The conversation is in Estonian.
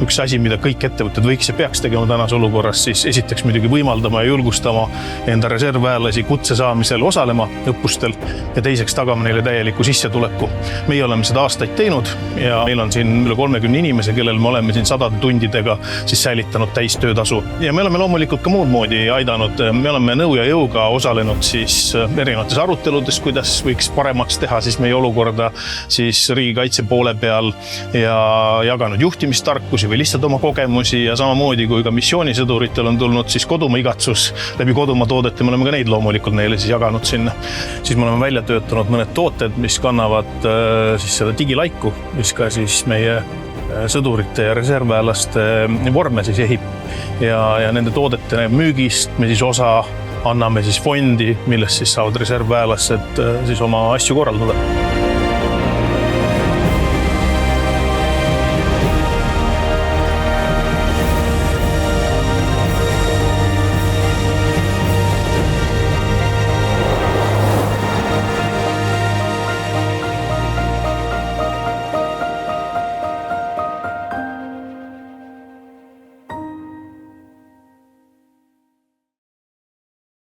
üks asi, mida kõik ettevõtted võiks ja peaks tegema tänase olukorras, siis esiteks muidugi võimaldama ja julgustama enda reservväelasi kutse saamisel osalema õppustel ja teiseks tagama neile täieliku sissetuleku. Meie oleme seda aastaid teinud ja meil on siin üle 30 inimese, kellel me oleme siin sadade tundidega siis säilitanud täistöötasu. Ja me oleme loomulikult ka muud moodi aidanud. Me oleme nõu ja jõuga osalenud siis erinevates aruteludes, kuidas võiks paremaks teha siis meie olukorda siis riigikaitse poole peal ja jaganud juhtimistarkusi või lihtsalt oma kogemusi ja samamoodi kui ka missioonisõduritel on tulnud siis kodumaa igatsus läbi kodumaa toodete. Me oleme ka neid loomulikult neile siis jaganud sinna. Siis me oleme välja töötanud mõned tooted, mis kannavad siis seda digilaiku, mis ka siis meie sõdurite ja reservväelaste vorme siis ehib ja nende toodete müügist me siis osa anname siis fondi, millest siis saavad reservväelased siis oma asju korraldada.